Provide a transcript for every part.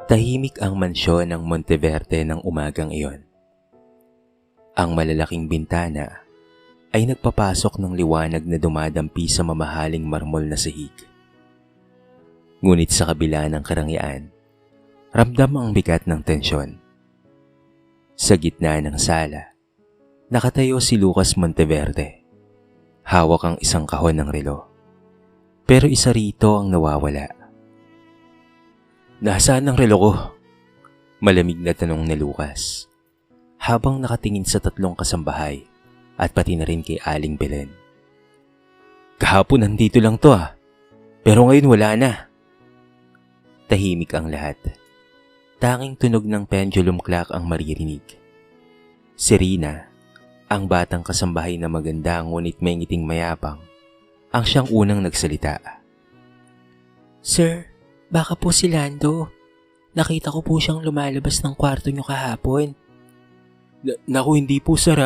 Tahimik ang mansyon ng Monteverde ng umagang iyon. Ang malalaking bintana ay nagpapasok ng liwanag na dumadampi sa mamahaling marmol na sahig. Ngunit sa kabila ng karangyaan, ramdam ang bigat ng tensyon. Sa gitna ng sala, nakatayo si Lucas Monteverde. Hawak ang isang kahon ng relo. Pero isa rito ang nawawala. "Nasaan ang relo ko?" Malamig na tanong ni Lucas, habang nakatingin sa tatlong kasambahay at pati na rin kay Aling Belen. "Kahapon nandito lang to pero ngayon wala na." Tahimik ang lahat. Tanging tunog ng pendulum clock ang maririnig. Si Rina, ang batang kasambahay na maganda ngunit may ngiting mayabang, ang siyang unang nagsalita. "Sir, baka po si Lando. Nakita ko po siyang lumalabas ng kwarto niyo kahapon." Naku, hindi po sir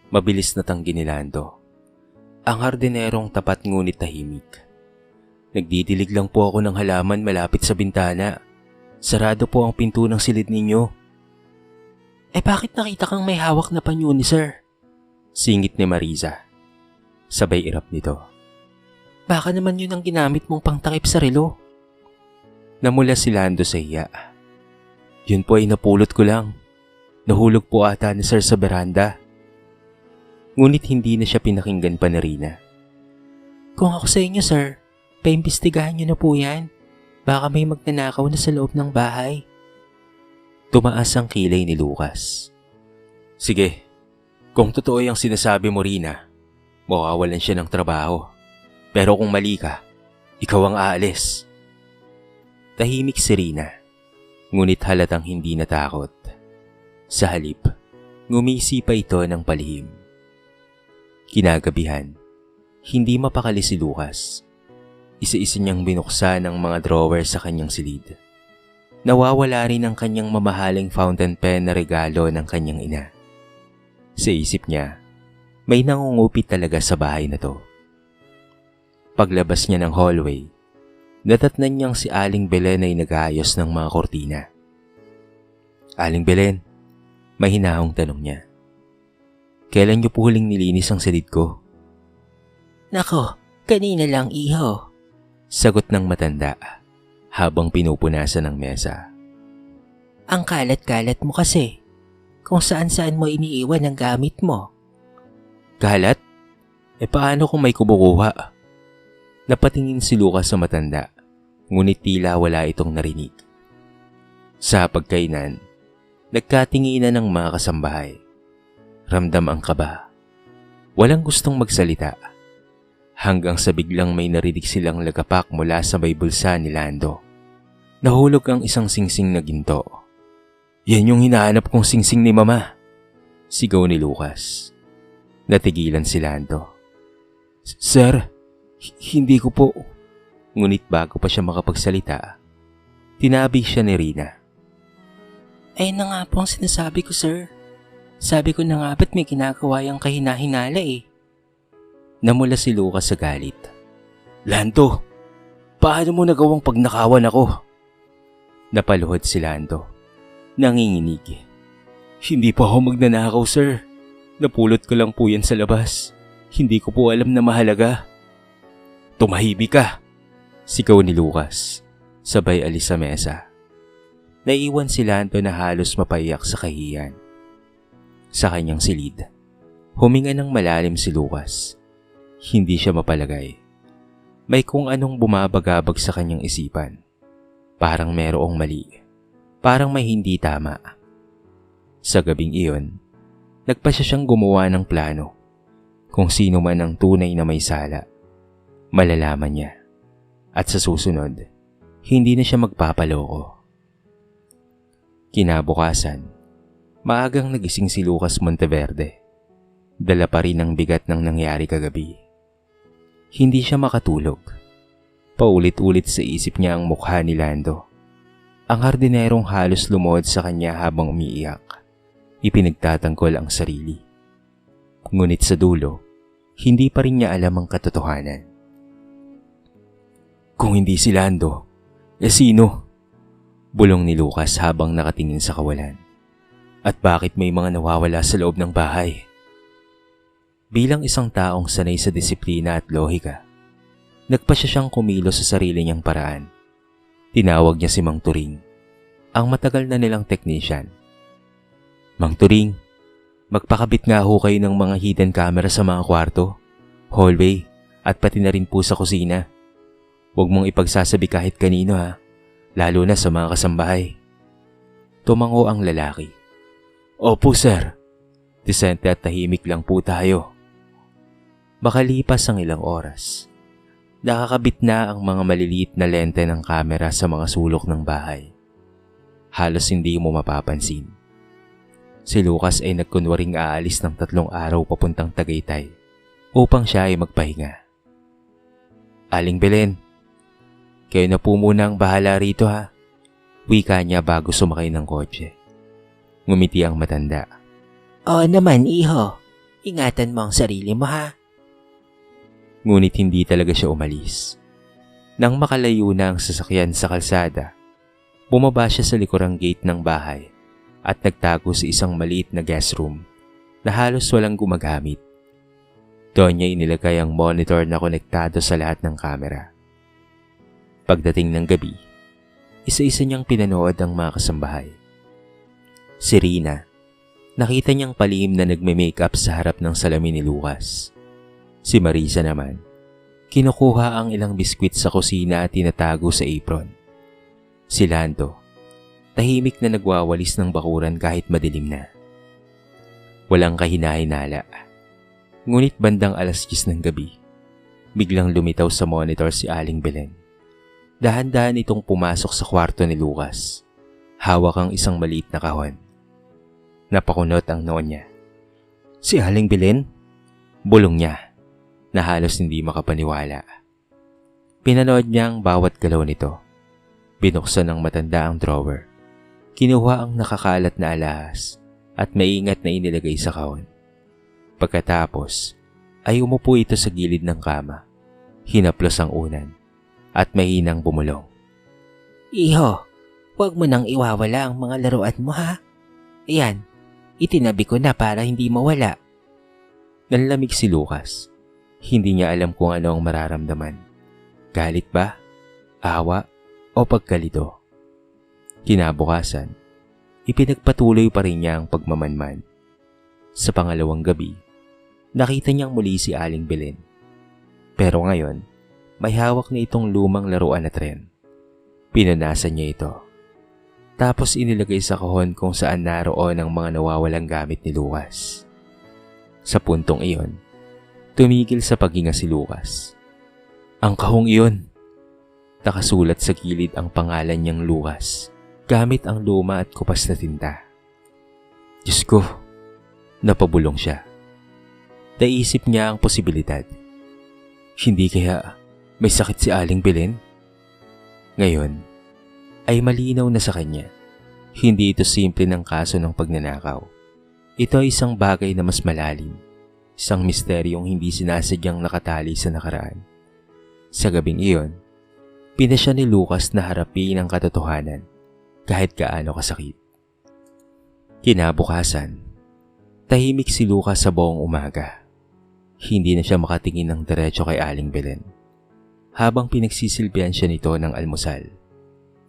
Mabilis na tanggi ni Lando. Ang hardinerong tapat ngunit tahimik. "Nagdidilig lang po ako ng halaman malapit sa bintana. Sarado po ang pinto ng silid ninyo." Bakit nakita kang may hawak na panyo ni sir?" Singit ni Mariza. Sabay irap nito. "Baka naman yun ang ginamit mong pangtakip sa relo." Namula si Lando sa iya. "Yun po ay napulot ko lang. Nahulog po ata ni sir sa beranda." Ngunit hindi na siya pinakinggan pa ni Rina. "Kung ako sa inyo sir, paimbestigahan niyo na po yan. Baka may magnanakaw na sa loob ng bahay." Tumaas ang kilay ni Lucas. "Sige, kung totoo yung sinasabi mo, Rina, mawawalan siya ng trabaho. Pero kung mali ka, ikaw ang aalis." Tahimik si Rina, ngunit halatang hindi natakot. Sa halip, ngumisi pa ito ng palihim. Kinagabihan, hindi mapakali si Lucas. Isa-isa niyang binuksan ang mga drawer sa kanyang silid. Nawawala rin ang kanyang mamahaling fountain pen na regalo ng kanyang ina. Sa isip niya, may nangungupit talaga sa bahay na to. Paglabas niya ng hallway, natatnan niyang si Aling Belen ay nag-aayos ng mga kortina. "Aling Belen," mahinahong tanong niya, "kailan niyo po huling nilinis ang silid ko?" "Nako, kanina lang iho," sagot ng matanda habang pinupunasan ng mesa. "Ang kalat-kalat mo kasi. Kung saan-saan mo iniiwan ang gamit mo." "Kalat? Paano kung may kumukuha?" Napatingin si Lucas sa matanda, ngunit tila wala itong narinig. Sa pagkainan, nagkatinginan ng mga kasambahay. Ramdam ang kaba. Walang gustong magsalita. Hanggang sa biglang may narinig silang lagapak mula sa may bulsa ni Lando. Nahulog ang isang singsing na ginto. "Yan yung hinahanap kong singsing ni Mama," sigaw ni Lucas. Natigilan si Lando. "Sir, hindi ko po." Ngunit bago pa siya makapagsalita, tinabi siya ni Rina. "Ayun na nga po ang sinasabi ko sir. Sabi ko na nga ba't may ginagawa yung kahina-hinala eh." Namula si Lucas sa galit. "Lando, paano mo nagawang pagnakawan ako?" Napaluhod si Lando. Nanginginig. "Hindi po ako magnanakaw, sir. Napulot ko lang po yan sa labas. Hindi ko po alam na mahalaga." "Tumahimik ka!" sigaw ni Lucas, sabay alis sa mesa. Naiwan si Lando na halos mapaiyak sa kahiyan. Sa kanyang silid, huminga ng malalim si Lucas. Hindi siya mapalagay. May kung anong bumabagabag sa kanyang isipan. Parang merong mali. Parang may hindi tama. Sa gabing iyon, nagpasya siyang gumawa ng plano. Kung sino man ang tunay na may sala, malalaman niya. At sa susunod, hindi na siya magpapaloko. Kinabukasan, maagang nagising si Lucas Monteverde. Dala pa rin ang bigat ng nangyari kagabi. Hindi siya makatulog. Paulit-ulit sa isip niya ang mukha ni Lando. Ang hardinerong halos lumuhod sa kanya habang umiiyak. Ipinagtatanggol ang sarili. Ngunit sa dulo, hindi pa rin niya alam ang katotohanan. Kung hindi si Lando, sino? Bulong ni Lucas habang nakatingin sa kawalan. At bakit may mga nawawala sa loob ng bahay? Bilang isang taong sanay sa disiplina at lohika, nagpasya siyang kumilos sa sarili niyang paraan. Tinawag niya si Mang Turing, ang matagal na nilang technician. Mang Turing, magpakabit nga ho kayo ng mga hidden camera sa mga kwarto, hallway, at pati na rin po sa kusina. Huwag mong ipagsasabi kahit kanino ha, lalo na sa mga kasambahay. Tumango ang lalaki. Opo sir, disente at tahimik lang po tayo. Makalipas ang ilang oras, nakakabit na ang mga maliliit na lente ng kamera sa mga sulok ng bahay. Halos hindi mo mapapansin. Si Lucas ay nagkunwaring aalis ng 3 araw papuntang Tagaytay upang siya ay magpahinga. Aling Belen, kayo na po muna ang bahala rito ha. Wika niya bago sumakay ng kotse. Ngumiti ang matanda. Oo naman, iho. Ingatan mo ang sarili mo ha. Ngunit hindi talaga siya umalis. Nang makalayo na ang sasakyan sa kalsada, bumaba siya sa likurang gate ng bahay at nagtago sa isang maliit na guest room na halos walang gumagamit. Doon niya inilagay ang monitor na konektado sa lahat ng kamera. Pagdating ng gabi, isa-isa niyang pinanood ang mga kasambahay. Si Rina, nakita niyang palihim na nagme-makeup sa harap ng salamin ni Lucas. Si Marisa naman, kinukuha ang ilang biskwit sa kusina at tinatago sa apron. Si Lando, tahimik na nagwawalis ng bakuran kahit madilim na. Walang kahinahinala. Ngunit bandang 10:00 ng gabi, biglang lumitaw sa monitor si Aling Belen. Dahan-dahan itong pumasok sa kwarto ni Lucas. Hawak ang isang maliit na kahon. Napakunot ang noo niya. Si Aling Belen? Bulong niya, na halos hindi makapaniwala. Pinanood niya ang bawat galaw nito. Binuksan ng matanda ang drawer. Kinuha ang nakakalat na alahas at maingat na inilagay sa kahon. Pagkatapos, ay umupo ito sa gilid ng kama. Hinaplos ang unan at mahinang bumulong. Iho, huwag mo nang iwawala ang mga laruan mo ha. Ayan, itinabi ko na para hindi mawala. Nanlamig si Lucas. Hindi niya alam kung ano ang mararamdaman. Galit ba? Awa? O pagkalito? Kinabukasan, ipinagpatuloy pa rin niya ang pagmamanman. Sa pangalawang gabi, nakita niyang muli si Aling Belen. Pero ngayon, may hawak na itong lumang laruan na tren. Pinanasan niya ito. Tapos inilagay sa kahon kung saan naroon ang mga nawawalang gamit ni Lucas. Sa puntong iyon, tumigil sa paghinga si Lucas. Ang kahong iyon. Nakasulat sa gilid ang pangalan niyang Lucas, gamit ang luma at kupas na tinta. Diyos ko, napabulong siya. Naisip niya ang posibilidad. Hindi kaya may sakit si Aling Belen? Ngayon, ay malinaw na sa kanya. Hindi ito simple ng kaso ng pagnanakaw. Ito ay isang bagay na mas malalim. Isang misteryong hindi sinasadyang nakatali sa nakaraan. Sa gabing iyon, pinasya ni Lucas na harapin ang katotohanan kahit gaano kasakit. Kinabukasan, tahimik si Lucas sa buong umaga. Hindi na siya makatingin ng diretso kay Aling Belen. Habang pinagsisilbihan siya nito ng almusal,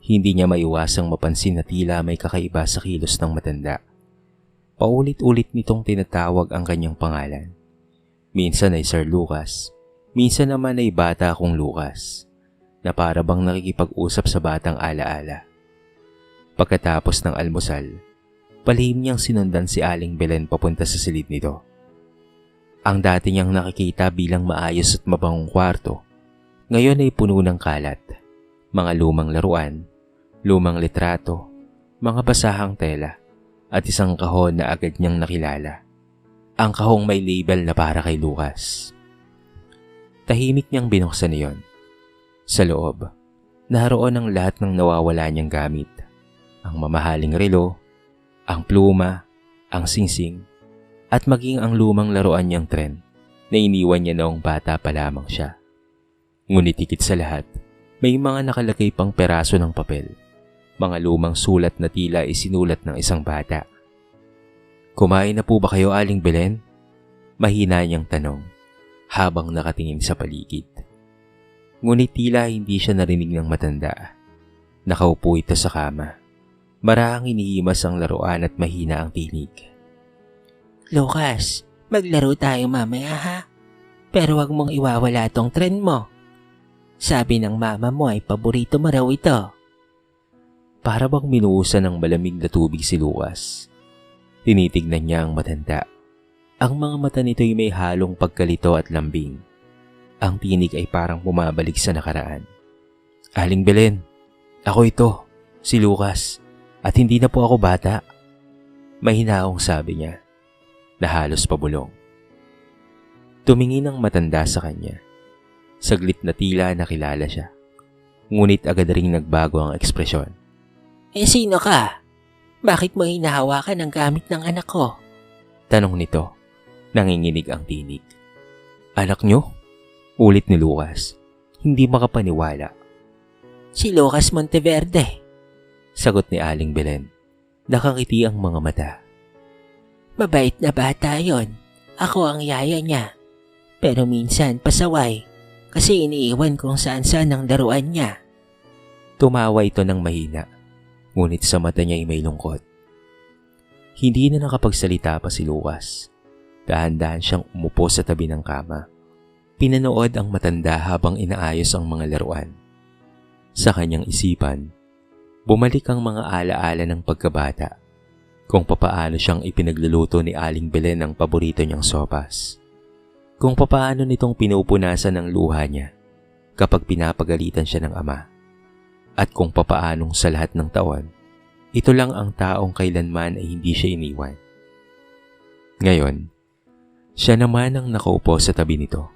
hindi niya maiwasang mapansin na tila may kakaiba sa kilos ng matanda. Paulit-ulit nitong tinatawag ang kanyang pangalan. Minsan ay Sir Lucas, minsan naman ay bata akong Lucas, na para bang nakikipag-usap sa batang alaala. Pagkatapos ng almusal, palihim niyang sinundan si Aling Belen papunta sa silid nito. Ang dati niyang nakikita bilang maayos at mabangong kwarto, ngayon ay puno ng kalat, mga lumang laruan, lumang litrato, mga basahang tela, at isang kahon na agad niyang nakilala. Ang kahong may label na para kay Lucas. Tahimik niyang binuksan iyon. Sa loob, naroon ang lahat ng nawawala niyang gamit. Ang mamahaling relo, ang pluma, ang singsing, at maging ang lumang laruan niyang tren na iniwan niya noong bata pa lamang siya. Ngunit higit sa lahat, may mga nakalagay pang peraso ng papel. Mga lumang sulat na tila isinulat ng isang bata. "Kumain na po ba kayo, Aling Belen?" Mahina niyang tanong habang nakatingin sa paligid. Ngunit tila hindi siya narinig ng matanda. Nakaupo ito sa kama. Marahang inihimas ang laruan at mahina ang tinig. Lucas, maglaro tayo mamaya ha? Pero wag mong iwawala tong trend mo. Sabi ng mama mo ay paborito mo raw ito. Para bang minuusan ng malamig na tubig si Lucas. Tinitignan niya ang matanda. Ang mga mata nito'y may halong pagkalito at lambing. Ang tinig ay parang bumabalik sa nakaraan. "Aling Belen, ako ito, si Lucas, at hindi na po ako bata." Mahinaong sabi niya, na halos pabulong. Tumingin ang matanda sa kanya. Saglit na tila nakilala siya. Ngunit agad ring nagbago ang ekspresyon. Sino ka? Bakit mo hinahawakan ang gamit ng anak ko? Tanong nito. Nanginginig ang tinig. "Anak nyo?" Ulit ni Lucas. Hindi makapaniwala. Si Lucas Monteverde. Sagot ni Aling Belen. Nakangiti ang mga mata. Mabait na bata yon. Ako ang yaya niya. Pero minsan pasaway kasi iniiwan kung saan-saan ang laruan niya. Tumawa ito ng mahina. Ngunit sa mata niya ay may lungkot. Hindi na nakapagsalita pa si Lucas. Dahan-dahan siyang umupo sa tabi ng kama. Pinanood ang matanda habang inaayos ang mga laruan. Sa kanyang isipan, bumalik ang mga alaala ng pagkabata kung papaano siyang ipinagluluto ni Aling Belen ang paborito niyang sopas. Kung papaano nitong pinupunasan ng luha niya kapag pinapagalitan siya ng ama. At kung papaanong sa lahat ng taon, ito lang ang taong kailanman ay hindi siya iniwan. Ngayon, siya naman ang nakaupo sa tabi nito.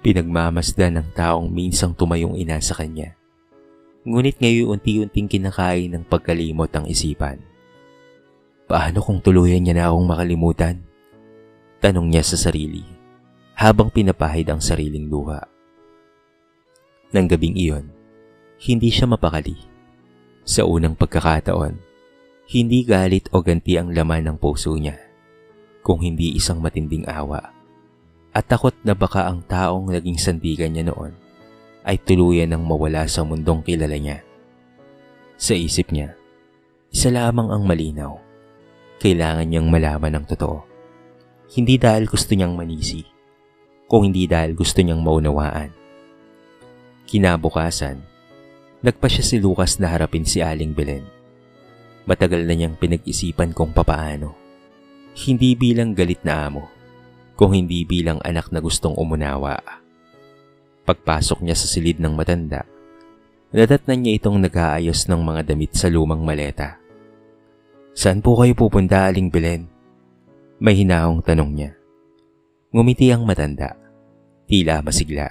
Pinagmamasdan ng taong minsang tumayong ina sa kanya. Ngunit ngayon unti-unting kinakain ng pagkalimot ang isipan. Paano kung tuluyan niya na akong makalimutan? Tanong niya sa sarili, habang pinapahid ang sariling luha. Nang gabing iyon, hindi siya mapakali. Sa unang pagkakataon, hindi galit o ganti ang laman ng puso niya, kung hindi isang matinding awa. At takot na baka ang taong naging sandigan niya noon ay tuluyan ng mawala sa mundong kilala niya. Sa isip niya, isa lamang ang malinaw. Kailangan niyang malaman ang totoo. Hindi dahil gusto niyang manisi, kung hindi dahil gusto niyang maunawaan. Kinabukasan, nagpa siya si Lucas na harapin si Aling Belen. Matagal na niyang pinag-isipan kung papaano. Hindi bilang galit na amo, kung hindi bilang anak na gustong umunawa. Pagpasok niya sa silid ng matanda, nadatnan niya itong nag-aayos ng mga damit sa lumang maleta. "Saan po kayo pupunta, Aling Belen?" May hinahong tanong niya. Ngumiti ang matanda, tila masigla.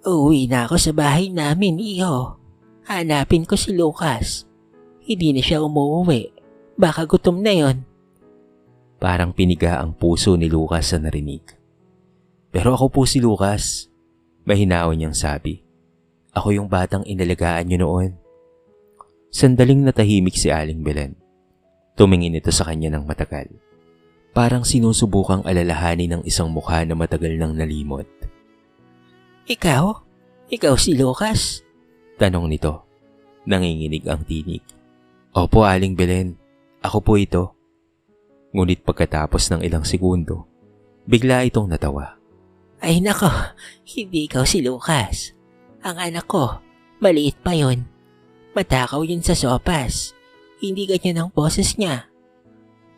Uuwi na ako sa bahay namin, iho. Hanapin ko si Lucas. Hindi na siya umuwi. Baka gutom na yon. Parang piniga ang puso ni Lucas sa narinig. "Pero ako po si Lucas," mahinaon niyang sabi. "Ako yung batang inalagaan niyo noon." Sandaling natahimik si Aling Belen. Tumingin ito sa kanya ng matagal. Parang sinusubukang alalahanin ng isang mukha na matagal nang nalimot. Ikaw? Ikaw si Lucas? Tanong nito. Nanginginig ang tinig. "Opo, Aling Belen. Ako po ito." Ngunit pagkatapos ng ilang segundo, bigla itong natawa. Ay nako, hindi ikaw si Lucas. Ang anak ko, maliit pa yon. Matakaw yun sa sopas. Hindi ganyan ang boses niya.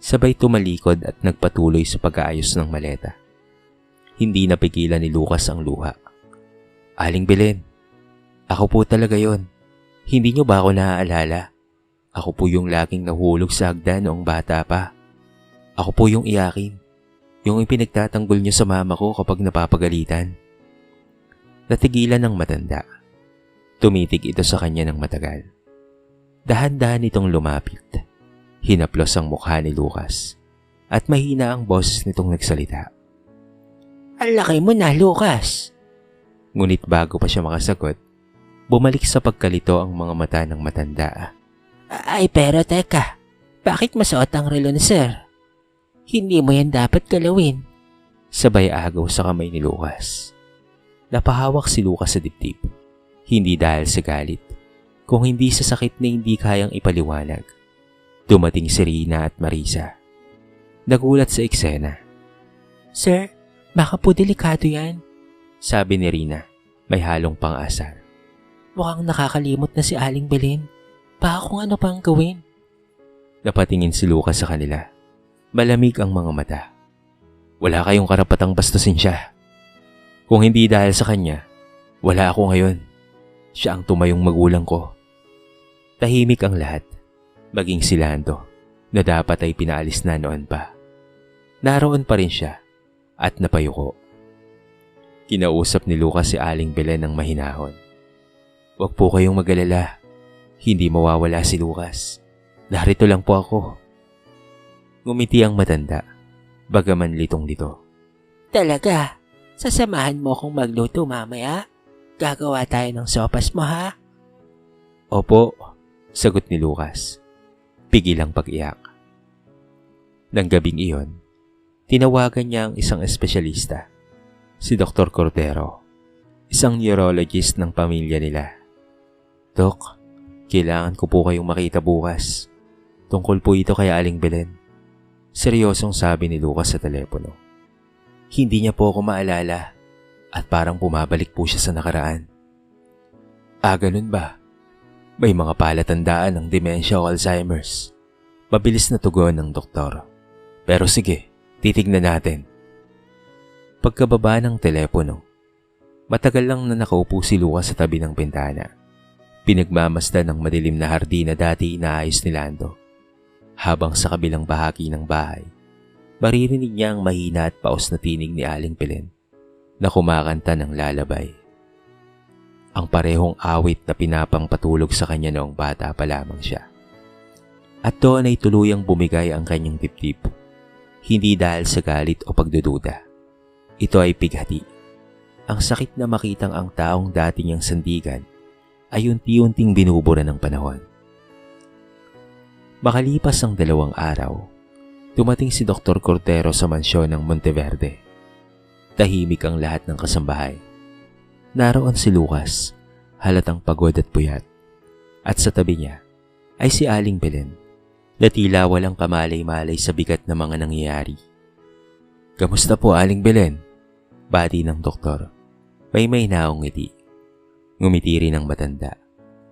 Sabay tumalikod at nagpatuloy sa pag-aayos ng maleta. Hindi napigilan ni Lucas ang luha. "Aling Belen, ako po talaga yon. Hindi niyo ba ako naaalala? Ako po yung laging nahulog sa hagdan noong bata pa. Ako po yung iyakin. Yung ipinagtatanggol niyo sa mama ko kapag napapagalitan." Natigilan ng matanda. Tumitig ito sa kanya ng matagal. Dahan-dahan itong lumapit. Hinaplos ang mukha ni Lucas at mahina ang boses nitong nagsalita. "Ang laki mo na, Lucas." Ngunit bago pa siya makasagot, Bumalik sa pagkalito ang mga mata ng matanda. Ay pero teka, bakit masuot ang relo ni sir? Hindi mo yan dapat galawin. Sabay agaw sa kamay ni Lucas. Napahawak si Lucas sa dibdib. Hindi dahil sa galit, kung hindi sa sakit na hindi kayang ipaliwanag. Dumating si Rina at Marisa. Nagulat sa eksena. Sir, baka po delikado yan. Sabi ni Rina, may halong pang-asar. Mukhang nakakalimot na si Aling Belen. Baka kung ano pang gawin. Napatingin si Lucas sa kanila. Malamig ang mga mata. Wala kayong karapatang bastusin siya. Kung hindi dahil sa kanya, wala ako ngayon. Siya ang tumayong magulang ko. Tahimik ang lahat, maging si Lando, na dapat ay pinaalis na noon pa. Naroon pa rin siya at napayuko. Kinausap ni Lucas si Aling Belen ng mahinahon. Huwag po kayong mag-alala. Hindi mawawala si Lucas. Narito lang po ako. Ngumiti ang matanda, bagaman litong-lito. Talaga? Sasamahan mo akong magluto mamaya? Gagawa tayo ng sopas mo ha? Opo, sagot ni Lucas. Pigil ang pag-iyak. Nang gabing iyon, tinawagan niya ang isang espesyalista, si Dr. Cordero, isang neurologist ng pamilya nila. Dok, kailangan ko po kayong makita bukas. Tungkol po ito kay Aling Belen. Seryosong sabi ni Lucas sa telepono. Hindi niya po ako maalala at parang bumabalik po siya sa nakaraan. Ganun ba? May mga palatandaan ng dementia o Alzheimer's. Mabilis na tugon ng doktor. Pero sige, titignan natin. Pagkababa ng telepono, matagal lang na nakaupo si Lucas sa tabi ng bintana. Pinagmamasdan ng madilim na hardin na dati inaayos ni Lando. Habang sa kabilang bahagi ng bahay, maririnig niya ang mahina at paos na tinig ni Aling Belen na kumakanta ng lalabay. Ang parehong awit na pinapangpatulog sa kanya noong bata pa lamang siya. At doon ay tuluyang bumigay ang kanyang dibdib. Hindi dahil sa galit o pagdududa. Ito ay pighati. Ang sakit na makitang ang taong dati niyang sandigan ay unti-unting binubura ng panahon. Makalipas ang 2 araw, dumating si Dr. Cordero sa mansyon ng Monteverde. Tahimik ang lahat ng kasambahay. Naroon si Lucas, halatang pagod at puyat. At sa tabi niya ay si Aling Belen, na tila walang kamalay-malay sa bigat na mga nangyayari. Kamusta po, Aling Belen? Bati ng doktor. May naong ngiti. Ngumiti rin ang matanda.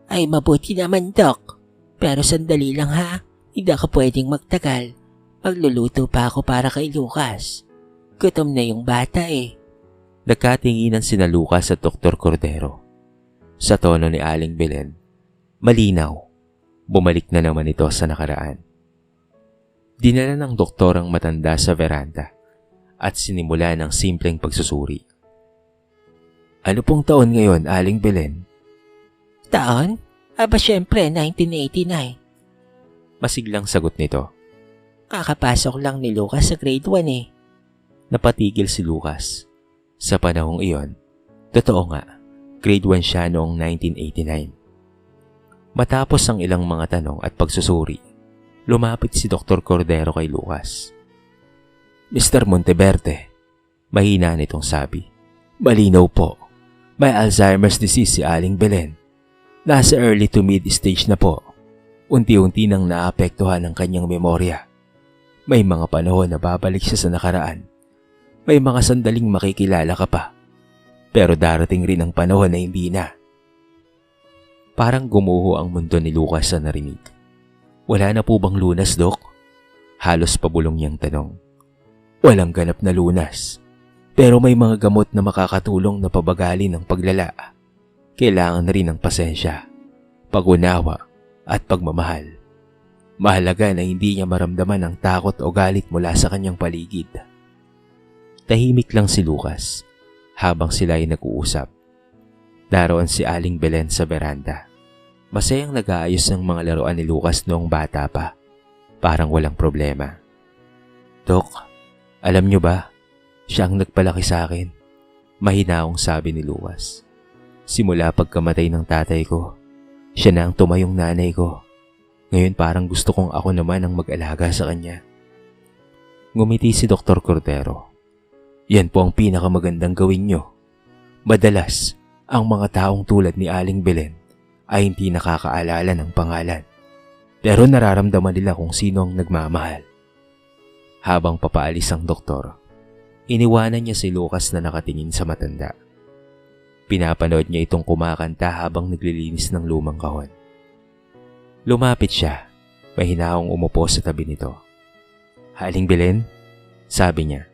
Ay mabuti naman, Doc. Pero sandali lang ha. Hindi ka pwedeng magtagal. Magluluto pa ako para kay Lucas. Gutom na yung bata eh. Nagkatinginan sina Lucas at Dr. Cordero. Sa tono ni Aling Belen, malinaw. Bumalik na naman ito sa nakaraan. Dinala ng doktor ang matanda sa veranda at sinimula ng simpleng pagsusuri. Ano pong taon ngayon, Aling Belen? Taon? Aba syempre, 1989. Masiglang sagot nito. Kakapasok lang ni Lucas sa grade 1 eh. Napatigil si Lucas. Sa panahong iyon, totoo nga, grade 1 siya noong 1989. Matapos ang ilang mga tanong at pagsusuri, lumapit si Dr. Cordero kay Lucas. Mr. Monteverde, mahina nitong sabi. Malinaw po, may Alzheimer's disease si Aling Belen. Nasa early to mid stage na po. Unti-unti nang naapektuhan ang kanyang memorya. May mga panahon na babalik siya sa nakaraan. May mga sandaling makikilala ka pa. Pero darating rin ang panahon na hindi na. Parang gumuho ang mundo ni Lucas sa narinig. Wala na po bang lunas, Dok? Halos pabulong niyang tanong. Walang ganap na lunas. Pero may mga gamot na makakatulong na pabagalin ang paglala. Kailangan na rin ng pasensya, pag-unawa at pagmamahal. Mahalaga na hindi niya maramdaman ang takot o galit mula sa kanyang paligid. Tahimik lang si Lucas habang sila ay nag-uusap. Naroon si Aling Belen sa veranda. Masayang nag-aayos ng mga laruan ni Lucas noong bata pa. Parang walang problema. Dok, alam niyo ba, siya ang nagpalaki sa akin. Mahinaong sabi ni Lucas. Simula pagkamatay ng tatay ko, siya na ang tumayong nanay ko. Ngayon parang gusto kong ako naman ang mag-alaga sa kanya. Ngumiti si Dr. Cordero. Yan po ang pinakamagandang gawin nyo. Madalas, ang mga taong tulad ni Aling Belen ay hindi nakakaalala ng pangalan. Pero nararamdaman nila kung sino ang nagmamahal. Habang papaalis ang doktor, iniwanan niya si Lucas na nakatingin sa matanda. Pinapanood niya itong kumakanta habang naglilinis ng lumang kahon. Lumapit siya, mahinahong umupo sa tabi nito. Aling Belen, sabi niya,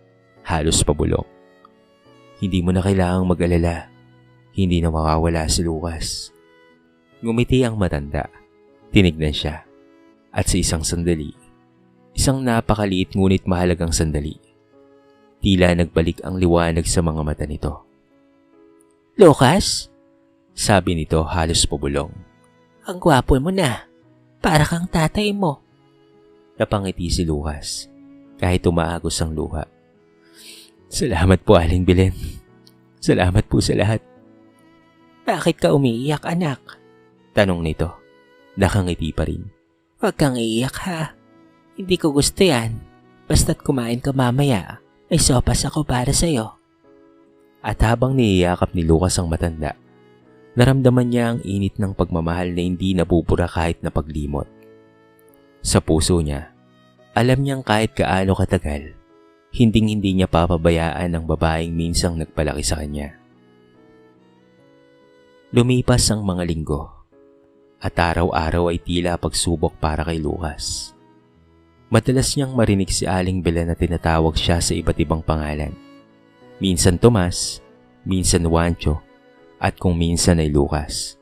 halos pabulok. Hindi mo na kailangang mag-alala. Hindi na mawawala si Lucas. Ngumiti ang matanda. Tinignan siya. At sa isang sandali, isang napakaliit ngunit mahalagang sandali, tila nagbalik ang liwanag sa mga mata nito. Lucas, Sabi nito halos pabulong. ang gwapo mo na. Para kang tatay mo. Napangiti si Lucas kahit umaagos ang luha. Salamat po, Aling Belen. Salamat po sa lahat. Bakit ka umiiyak, anak? Tanong nito. Nakangiti pa rin. Huwag kang iiyak ha. Hindi ko gusto yan. Basta't kumain ka mamaya, may sopas ako para sa'yo. At habang niyayakap ni Lucas ang matanda, naramdaman niya ang init ng pagmamahal na hindi nabubura kahit na paglimot. Sa puso niya, alam niyang kahit gaano katagal, hinding-hindi niya papabayaan ang babaeng minsang nagpalaki sa kanya. Lumipas ang mga linggo, at araw-araw ay tila pagsubok para kay Lucas. Madalas niyang marinig si Aling Belen na tinatawag siya sa iba't ibang pangalan. Minsan Tomas, minsan Juancho, at kung minsan ay Lucas.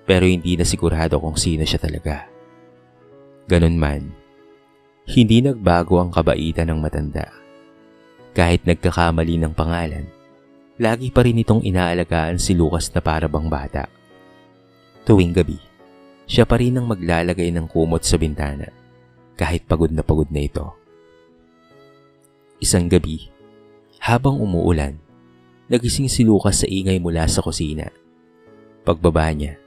Pero hindi na sigurado kung sino siya talaga. Ganun man, hindi nagbago ang kabaitan ng matanda. Kahit nagkakamali ng pangalan, lagi pa rin itong inaalagaan si Lucas na para bang bata. Tuwing gabi, siya pa rin ang maglalagay ng kumot sa bintana, kahit pagod na ito. Isang gabi, habang umuulan, nagising si Lucas sa ingay mula sa kusina. Pagbaba niya,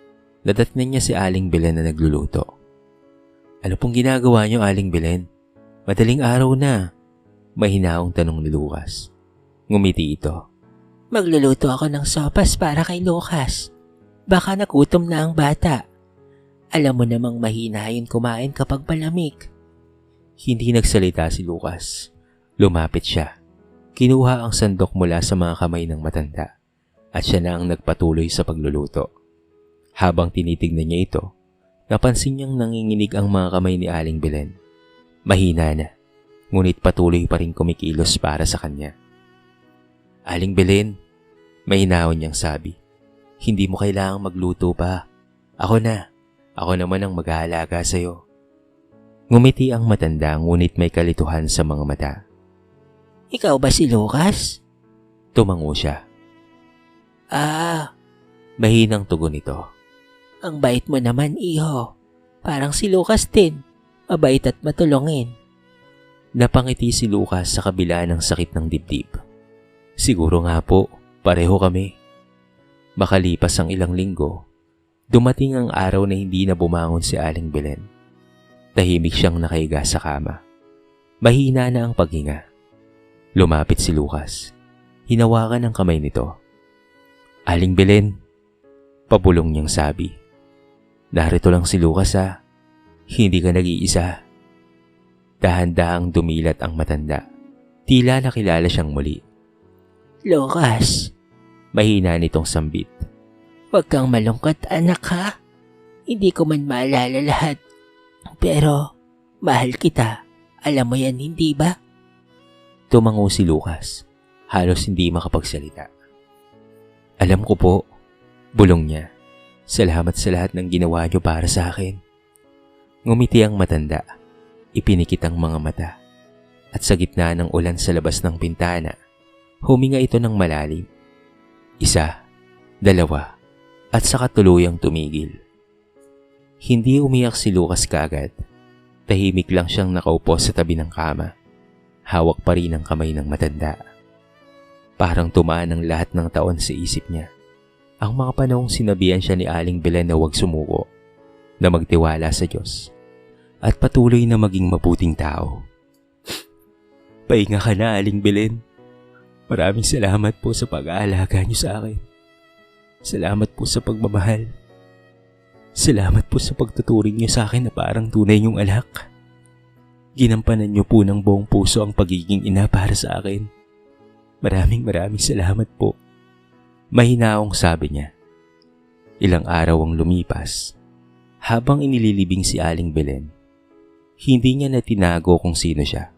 nadatnan niya si Aling Belen na nagluluto. Ano pong ginagawa niyo, Aling Belen? Madaling araw na. Mahinaong tanong ni Lucas. Ngumiti ito. Magluluto ako ng sopas para kay Lucas. Baka nagutom na ang bata. Alam mo namang mahina yun kumain kapag malamig. Hindi nagsalita si Lucas. Lumapit siya. Kinuha ang sandok mula sa mga kamay ng matanda at siya na ang nagpatuloy sa pagluluto. Habang tinitignan niya ito, napansin niyang nanginginig ang mga kamay ni Aling Belen. Mahina na, ngunit patuloy pa rin kumikilos para sa kanya. Aling Belen, mahinaon niyang sabi, hindi mo kailangang magluto pa. Ako na, ako naman ang mag-aalaga sa'yo. Ngumiti ang matanda ngunit may kalituhan sa mga mata. Ikaw ba si Lucas? Tumango siya. Mahinang tugon nito. Ang bait mo naman, iho. Parang si Lucas din. Mabait at matulungin. Napangiti si Lucas sa kabila ng sakit ng dibdib. Siguro nga po, pareho kami. Makalipas ang ilang linggo, dumating ang araw na hindi na bumangon si Aling Belen. Tahimik siyang nakahiga sa kama. Mahina na ang paghinga. Lumapit si Lucas. Hinawakan ang kamay nito. Aling Belen, pabulong niyang sabi. Narito lang si Lucas ha. Hindi ka nag-iisa. Dahan-dahang dumilat ang matanda. Tila nakilala siyang muli. Lucas, Mahina nitong sambit. huwag kang malungkot anak ha. Hindi ko man maalala lahat. Pero, mahal kita. Alam mo yan, hindi ba? Tumango si Lucas. Halos hindi makapagsalita. Alam ko po, bulong niya. Salamat sa lahat ng ginawa niyo para sa akin. Ngumiti ang matanda. Ipinikit ang mga mata. At sa gitna ng ulan sa labas ng pintana, huminga ito ng malalim. Isa, dalawa, at saka tuluyang tumigil. Hindi umiyak si Lucas kaagad. Tahimik lang siyang nakaupo sa tabi ng kama. Hawak pa rin ang kamay ng matanda. Parang tumaan ang lahat ng taon sa isip niya. Ang mga panahong sinabihan siya ni Aling Belen na huwag sumuko, na magtiwala sa Diyos, at patuloy na maging mabuting tao. Pahinga ka na, Aling Belen. Maraming salamat po sa pag-aalaga niyo sa akin. Salamat po sa pagmamahal. Salamat po sa pagtuturing niyo sa akin na parang tunay niyong anak. Ginampanan niyo po ng buong puso ang pagiging ina para sa akin. Maraming salamat po. Mahinaong sabi niya. Ilang araw ang lumipas. Habang inililibing si Aling Belen, hindi niya na tinago kung sino siya.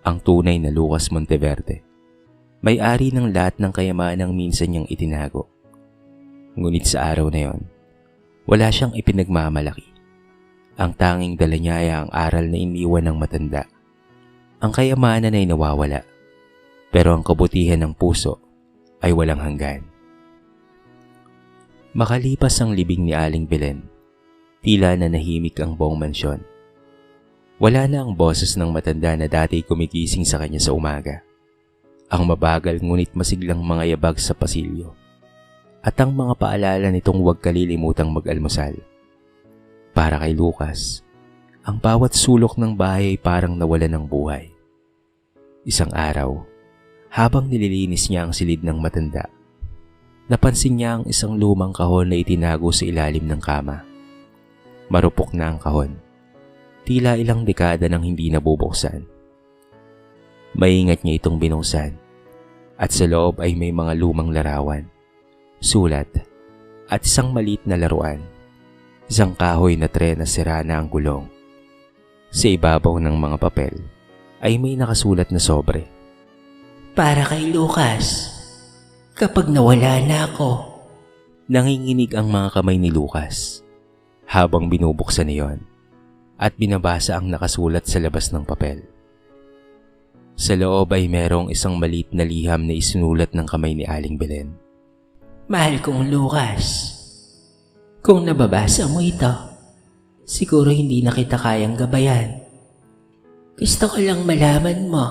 Ang tunay na Lucas Monteverde. May-ari ng lahat ng kayamanang minsan niyang itinago. Ngunit sa araw na yon, wala siyang ipinagmamalaki. Ang tanging dala niya ay ang aral na iniwan ng matanda. Ang kayamanan ay nawawala, pero ang kabutihan ng puso ay walang hanggan. Makalipas ang libing ni Aling Belen, tila na nahimik ang buong mansyon. Wala na ang boses ng matanda na dati kumigising sa kanya sa umaga. Ang mabagal ngunit masiglang mga yabag sa pasilyo. At ang mga paalala nitong huwag kalilimutang mag-almusal. Para kay Lucas, ang bawat sulok ng bahay ay parang nawala ng buhay. Isang araw, habang nililinis niya ang silid ng matanda, napansin niya ang isang lumang kahon na itinago sa ilalim ng kama. Marupok na ang kahon. Tila ilang dekada nang hindi nabubuksan. Maingat niya itong binuksan, at sa loob ay may mga lumang larawan, sulat, at isang maliit na laruan. Isang kahoy na tren na sira na ang gulong. Sa ibabaw ng mga papel ay may nakasulat na sobre. Para kay Lucas, kapag nawala na ako. Nanginginig ang mga kamay ni Lucas habang binubuksan niyon at binabasa ang nakasulat sa labas ng papel. Sa loob ay merong isang maliit na liham na isinulat ng kamay ni Aling Belen. Mahal kong Lucas, kung nababasa mo ito, siguro hindi na kita kayang gabayan. Gusto ko lang malaman mo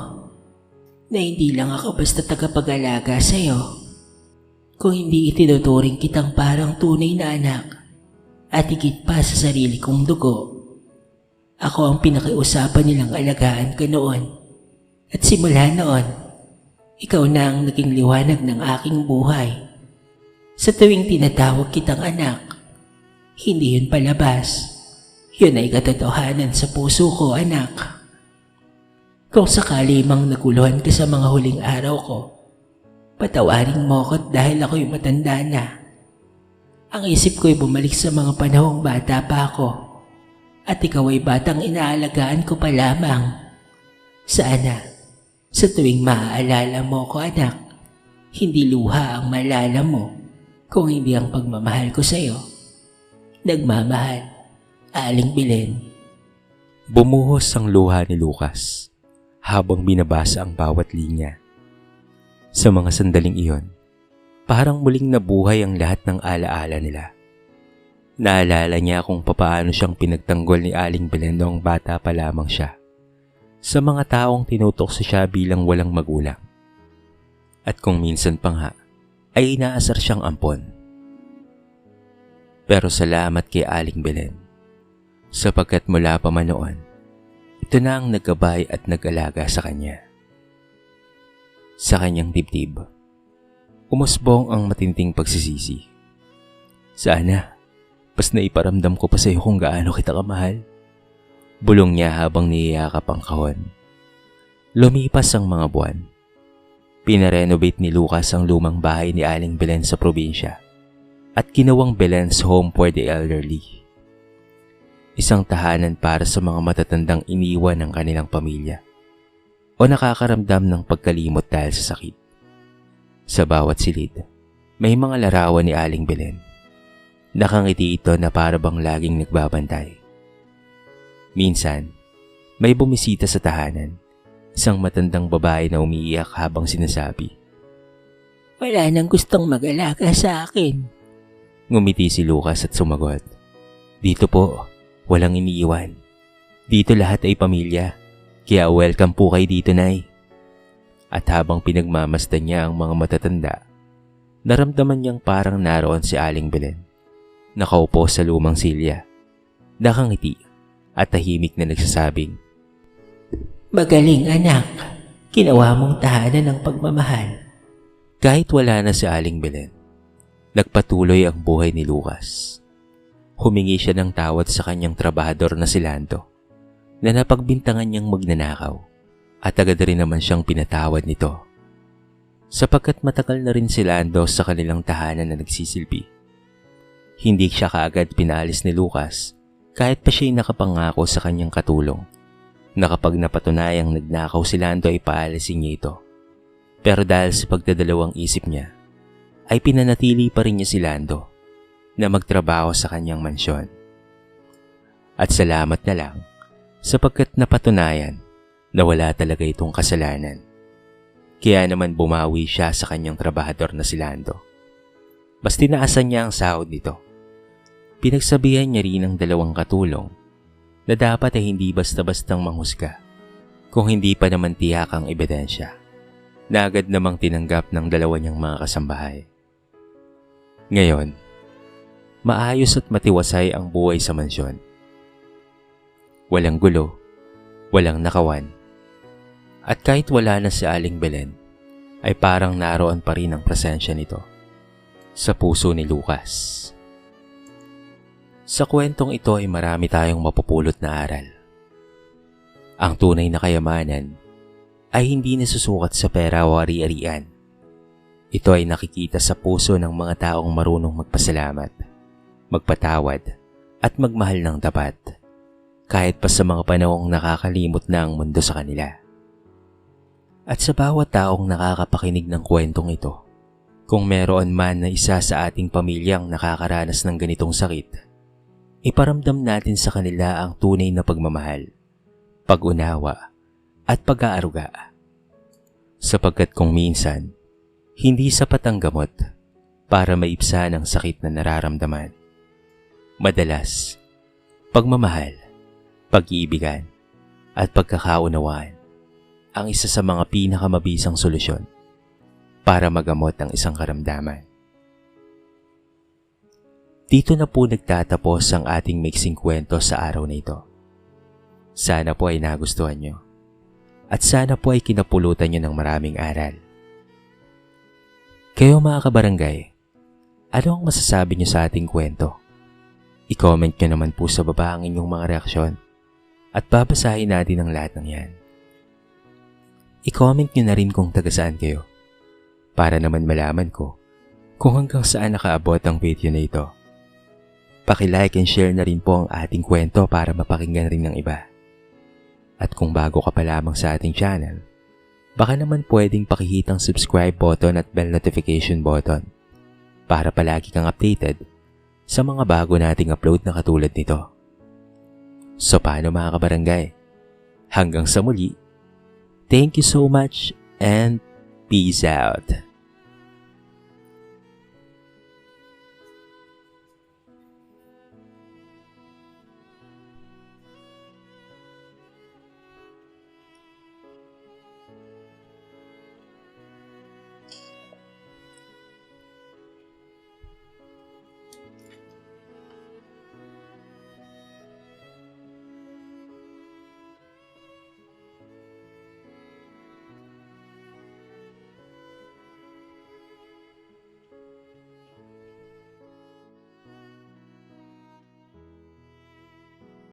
na hindi lang ako basta tagapag-alaga sa'yo. Kung hindi itinuturing kitang parang tunay na anak at higit pa sa sarili kong dugo, ako ang pinakiusapan nilang alagaan ka noon. At simula noon, ikaw na ang naging liwanag ng aking buhay. Sa tuwing tinatawag kitang anak, hindi yun palabas. Yun ay katotohanan sa puso ko, anak. Kung sakali mang naguluhan ka sa mga huling araw ko, patawarin mo ko dahil ako'y matanda na. Ang isip ko'y bumalik sa mga panahong bata pa ako, at ikaw ay batang inaalagaan ko pa lamang. Sana, sa tuwing maaalala mo ko, anak, hindi luha ang malala mo, kung hindi ang pagmamahal ko sa'yo. Nagmamahal, Aling Belen. Bumuhos ang luha ni Lucas habang binabasa ang bawat linya. Sa mga sandaling iyon, parang muling nabuhay ang lahat ng alaala nila. Naalala niya kung papaano siyang pinagtanggol ni Aling Belen noong bata pa lamang siya, sa mga taong tinutokso siya bilang walang magulang. At kung minsan pa nga, ay inaasar siyang ampon. Pero salamat kay Aling Belen, sapagkat mula pa man noon, ito na ang naggabay at nag-alaga sa kanya. Sa kanyang dibdib, umusbong ang matinding pagsisisi. Sana, pas naiparamdam ko pa sa iyo kung gaano kita kamahal. Bulong niya habang niyayakap ang kahon. Lumipas ang mga buwan. Pinarenovate ni Lucas ang lumang bahay ni Aling Belen sa probinsya at ginawang Belen's Home for the Elderly. Isang tahanan para sa mga matatandang iniwan ng kanilang pamilya o nakakaramdam ng pagkalimot dahil sa sakit. Sa bawat silid, may mga larawan ni Aling Belen. Nakangiti ito na para bang laging nagbabantay. Minsan, may bumisita sa tahanan, isang matandang babae na umiiyak habang sinasabi, Wala nang gustong mag-alaga sa akin. Ngumiti si Lucas at sumagot, Dito po, walang iniiwan. Dito lahat ay pamilya, kaya welcome po kayo dito, Nay. At habang pinagmamasdan niya ang mga matatanda, Naramdaman niyang parang naroon si Aling Belen. Nakaupo sa lumang silya, nakangiti at tahimik na nagsasabing, Magaling anak, ginawa mong tahanan ng pagmamahal. kahit wala na si Aling Belen, nagpatuloy ang buhay ni Lucas. Humingi siya ng tawad sa kanyang trabahador na si Lando, na napagbintangan niyang magnanakaw, at agad rin naman siyang pinatawad nito. Sapagkat matagal na rin si Lando sa kanilang tahanan na nagsisilbi. Hindi siya kaagad pinaalis ni Lucas kahit pa siya'y nakapangako sa kanyang katulong na kapag napatunayang nagnakaw si Lando ay paalisin niya ito. Pero dahil sa pagdadalawang isip niya, ay pinanatili pa rin niya si Lando na magtrabaho sa kanyang mansyon. At salamat na lang sapagkat napatunayan na wala talaga itong kasalanan. Kaya naman bumawi siya sa kanyang trabahador na si Lando. Basta tinaasan niya ang sahod nito. Pinagsabihan niya rin ang dalawang katulong na dapat ay hindi basta-bastang manghusga kung hindi pa naman tiyak ang ebidensya na agad namang tinanggap ng dalawa niyang mga kasambahay. Ngayon, maayos at matiwasay ang buhay sa mansyon. Walang gulo, walang nakawan, at kahit wala na si Aling Belen, ay parang naroon pa rin ang presensya nito sa puso ni Lucas. Sa kwentong ito ay marami tayong mapupulot na aral. Ang tunay na kayamanan ay hindi nasusukat sa pera o ari-arian. Ito ay nakikita sa puso ng mga taong marunong magpasalamat, magpatawad at magmahal ng tapat, kahit pa sa mga panahong nakakalimot na ang mundo sa kanila. At sa bawat taong nakakapakinig ng kwentong ito, kung meron man na isa sa ating pamilyang nakakaranas ng ganitong sakit, iparamdam natin sa kanila ang tunay na pagmamahal, pag-unawa, at pag-aaruga. Sapagkat kung minsan, hindi sapat ang gamot para maibsan ang sakit na nararamdaman. Madalas, pagmamahal, pag-iibigan, at pagkakaunawaan ang isa sa mga pinakamabisang solusyon para magamot ang isang karamdaman. Dito na po nagtatapos ang ating mixing kwento sa araw na ito. Sana po ay nagustuhan nyo. At sana po ay kinapulutan nyo ng maraming aral. Kayo mga kabarangay, ano ang masasabi nyo sa ating kwento? I-comment nyo naman po sa baba ang inyong mga reaksyon at babasahin natin ang lahat ng yan. I-comment nyo na rin kung taga saan kayo para naman malaman ko kung hanggang saan nakaabot ang video na ito. Paki-like and share na rin po ang ating kwento para mapakinggan rin ng iba. At kung bago ka pa lamang sa ating channel, baka naman pwedeng pakihit ang subscribe button at bell notification button para palagi kang updated sa mga bago nating upload na katulad nito. So paano mga kabarangay? Hanggang sa muli, thank you so much and peace out!